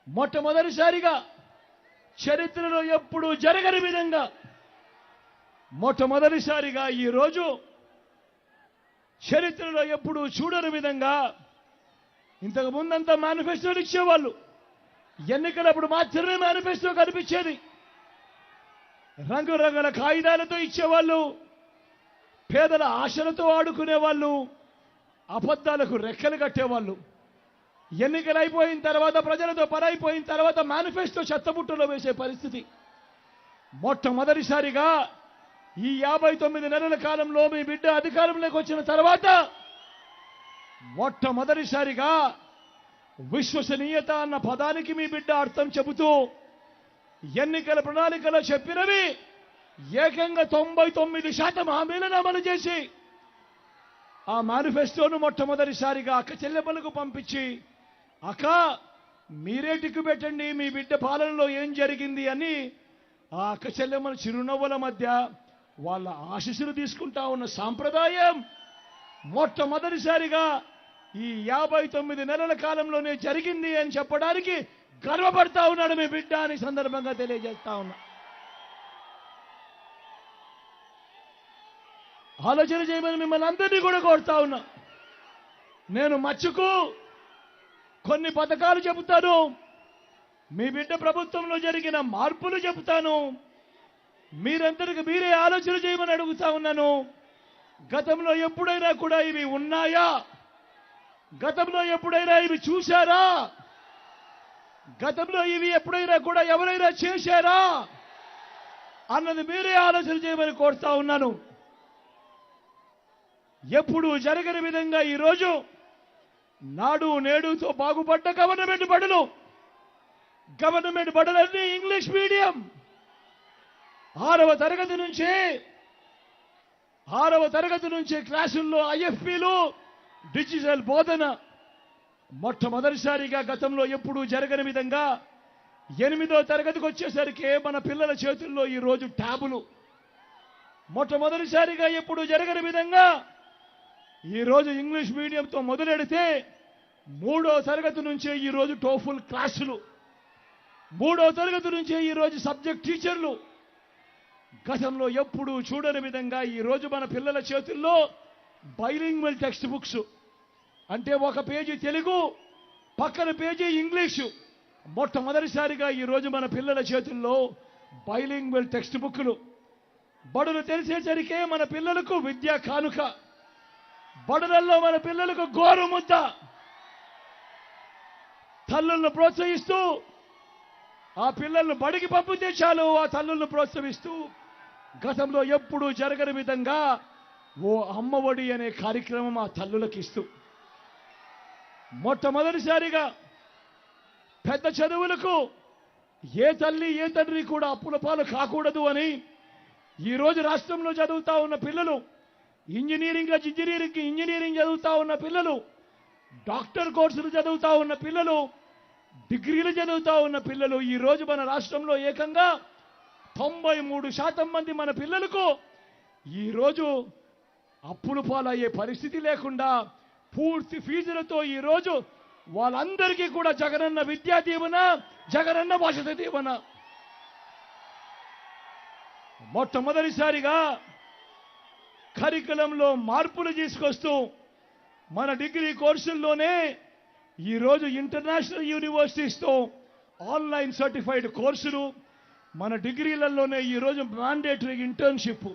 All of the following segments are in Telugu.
మొట్టమొదటిసారిగా చరిత్రలో ఎప్పుడూ జరగని విధంగా మొట్టమొదటిసారిగా ఈ రోజు చరిత్రలో ఎప్పుడూ చూడని విధంగా ఇంతకు ముందంతా మేనిఫెస్టోలు ఇచ్చేవాళ్ళు. ఎన్నికలప్పుడు మాత్రమే మేనిఫెస్టో కనిపించేది. రంగురంగుల కాగితాలతో ఇచ్చేవాళ్ళు, పేదల ఆశలతో ఆడుకునేవాళ్ళు, అబద్ధాలకు రెక్కలు కట్టేవాళ్ళు. ఎన్నికలు అయిపోయిన తర్వాత, ప్రజలతో పరైపోయిన తర్వాత మేనిఫెస్టో చెత్తబుట్టలో వేసే పరిస్థితి. మొట్టమొదటిసారిగా ఈ 59 నెలల కాలంలో మీ బిడ్డ అధికారంలోకి వచ్చిన తర్వాత మొట్టమొదటిసారిగా విశ్వసనీయత అన్న పదానికి మీ బిడ్డ అర్థం చెబుతూ ఎన్నికల ప్రణాళికలో చెప్పినవి ఏకంగా 99% హామీలను అమలు చేసి ఆ మేనిఫెస్టోను మొట్టమొదటిసారిగా అక్క చెల్లెమ్మలకు పంపించి, అక్క మీరే టిక్కు పెట్టండి మీ బిడ్డ పాలనలో ఏం జరిగింది అని ఆ అక్క చెల్లెమ్మల చిరునవ్వుల మధ్య వాళ్ళ ఆశీస్సులు తీసుకుంటా ఉన్న సాంప్రదాయం మొట్టమొదటిసారిగా ఈ 59 నెలల కాలంలోనే జరిగింది అని చెప్పడానికి గర్వపడతా ఉన్నాడు మీ బిడ్డ అని సందర్భంగా తెలియజేస్తా ఉన్నా. ఆలోచన చేయమని మిమ్మల్ని అందరినీ కూడా కోరుతా ఉన్నా. నేను మచ్చుకు కొన్ని పథకాలు చెబుతాను, మీ బిడ్డ ప్రభుత్వంలో జరిగిన మార్పులు చెబుతాను, మీరందరికీ మీరే ఆలోచన చేయమని అడుగుతా ఉన్నాను. గతంలో ఎప్పుడైనా కూడా ఇవి ఉన్నాయా? గతంలో ఎప్పుడైనా ఇవి చూశారా? గతంలో ఇవి ఎప్పుడైనా కూడా ఎవరైనా చేశారా అన్నది మీరే ఆలోచన చేయమని కోరుతా ఉన్నాను. ఎప్పుడు జరగని విధంగా ఈరోజు నాడు నేడుతో బాగుపడ్డ గవర్నమెంట్ బడులన్నీ ఇంగ్లీష్ మీడియం. 6వ తరగతి నుంచి క్లాసుల్లో ఐఎఫ్పీలు, డిజిటల్ బోధన. మొట్టమొదటిసారిగా గతంలో ఎప్పుడూ జరగని విధంగా 8వ తరగతికి వచ్చేసరికి మన పిల్లల చేతుల్లో ఈరోజు ట్యాబులు. మొట్టమొదటిసారిగా ఎప్పుడు జరగని విధంగా ఈరోజు ఇంగ్లీష్ మీడియంతో మొదలెడితే 3వ తరగతి నుంచే ఈరోజు టోఫుల్ క్లాసులు, 3వ తరగతి నుంచే ఈరోజు సబ్జెక్ట్ టీచర్లు. గతంలో ఎప్పుడూ చూడని విధంగా ఈరోజు మన పిల్లల చేతుల్లో బైలింగ్వల్ టెక్స్ట్ బుక్స్, అంటే ఒక పేజీ తెలుగు పక్కన పేజీ ఇంగ్లీషు. మొట్టమొదటిసారిగా ఈరోజు మన పిల్లల చేతుల్లో బైలింగ్వల్ టెక్స్ట్ బుక్లు. బడులు తెలిసేసరికే మన పిల్లలకు విద్యా కానుక, బడులలో మన పిల్లలకు గోరు ముద్ద. తల్లులను ప్రోత్సహిస్తూ ఆ పిల్లలను బడికి పంపితే చాలు ఆ తల్లులను ప్రోత్సహిస్తూ గతంలో ఎప్పుడూ జరగని విధంగా ఓ అమ్మఒడి అనే కార్యక్రమం ఆ తల్లులకు ఇస్తూ మొట్టమొదటిసారిగా పెద్ద చదువులకు ఏ తల్లి ఏ తండ్రి కూడా అప్పుల పాలు కాకూడదు అని ఈరోజు రాష్ట్రంలో చదువుతా ఉన్న పిల్లలు, ఇంజనీరింగ్ చదువుతా ఉన్న పిల్లలు, డాక్టర్ కోర్సులు చదువుతా ఉన్న పిల్లలు, డిగ్రీలు చదువుతా ఉన్న పిల్లలు ఈరోజు మన రాష్ట్రంలో ఏకంగా 93% మంది మన పిల్లలకు ఈరోజు అప్పులు పాలయ్యే పరిస్థితి లేకుండా పూర్తి ఫీజులతో ఈరోజు వాళ్ళందరికీ కూడా జగనన్న విద్యా దీవెన, జగనన్న వసతి దీవెన. మొట్టమొదటిసారిగా కరికులంలో మార్పులు తీసుకొస్తూ మన డిగ్రీ కోర్సుల్లోనే ఈరోజు ఇంటర్నేషనల్ యూనివర్సిటీస్తో ఆన్లైన్ సర్టిఫైడ్ కోర్సులు, మన డిగ్రీలలోనే ఈరోజు మ్యాండేటరీ ఇంటర్న్షిప్.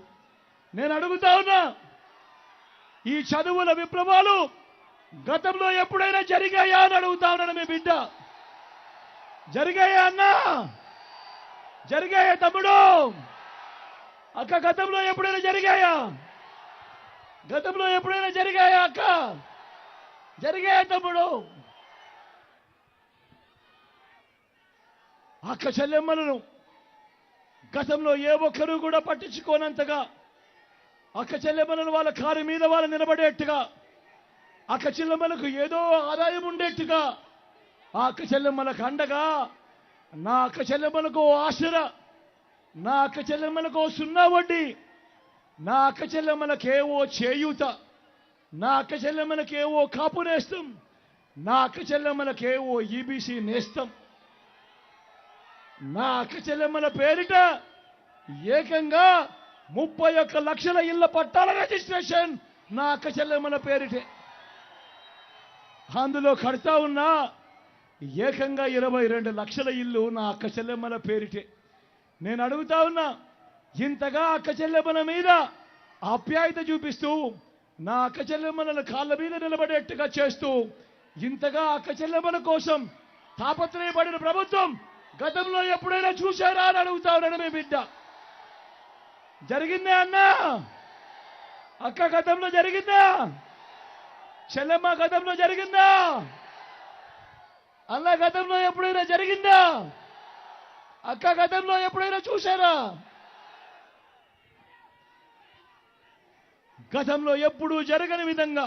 నేను అడుగుతా ఉన్నా, ఈ చదువుల విప్లవాలు గతంలో ఎప్పుడైనా జరిగాయా అని అడుగుతా ఉన్నాను మీ బిడ్డ. జరిగాయా అన్నా? జరిగాయా తమ్ముడు? అక్క గతంలో ఎప్పుడైనా జరిగాయా? గతంలో ఎప్పుడైనా జరిగాయా అక్క? జరిగాయా తమ్ముడు? అక్క చెల్లెమ్మలను గతంలో ఏ ఒక్కరూ కూడా పట్టించుకోనంతగా, అక్క చెల్లెమ్మలను వాళ్ళ కారు మీద వాళ్ళు నిలబడేట్టుగా, అక్క చెల్లెమ్మలకు ఏదో ఆదాయం ఉండేట్టుగా, ఆ అక్క చెల్లెమ్మలకు అండగా, నా అక్క చెల్లెమ్మలకు ఆసరా, నా అక్క చెల్లెమ్మలకు 0 వడ్డీ, నా అక్క చెల్లెమ్మలకేవో చేయూత, నా అక్క చెల్లెమ్మలకేవో కాపు నేస్తం, నా అక్క చెల్లెమ్మలకేవో ఈబీసీ నేస్తం, నా అక్క చెల్లెమ్మల పేరిట ఏకంగా 31 లక్షల ఇళ్ల పట్టాల రిజిస్ట్రేషన్ నా అక్క చెల్లెమ్మల పేరిటే. అందులో కడతా ఉన్నా ఏకంగా 22 లక్షల ఇల్లు నా అక్క చెల్లెమ్మల పేరిటే. నేను అడుగుతా ఉన్నా, ఇంతగా అక్క చెల్లెమ్మల మీద ఆప్యాయత చూపిస్తూ నా అక్క చెల్లెమ్మల కాళ్ళ మీద నిలబడేట్టుగా చేస్తూ ఇంతగా అక్క చెల్లెమ్మల కోసం తాపత్రయపడిన ప్రభుత్వం గతంలో ఎప్పుడైనా చూశారా అని అడుగుతా ఉన్నాను. మీ బిడ్డ జరిగిందే అన్నా? అక్క గతంలో జరిగిందా? చెల్లెమ్మ గతంలో జరిగిందా? అన్న గతంలో ఎప్పుడైనా జరిగిందా? అక్క గతంలో ఎప్పుడైనా చూశారా? గతంలో ఎప్పుడూ జరగని విధంగా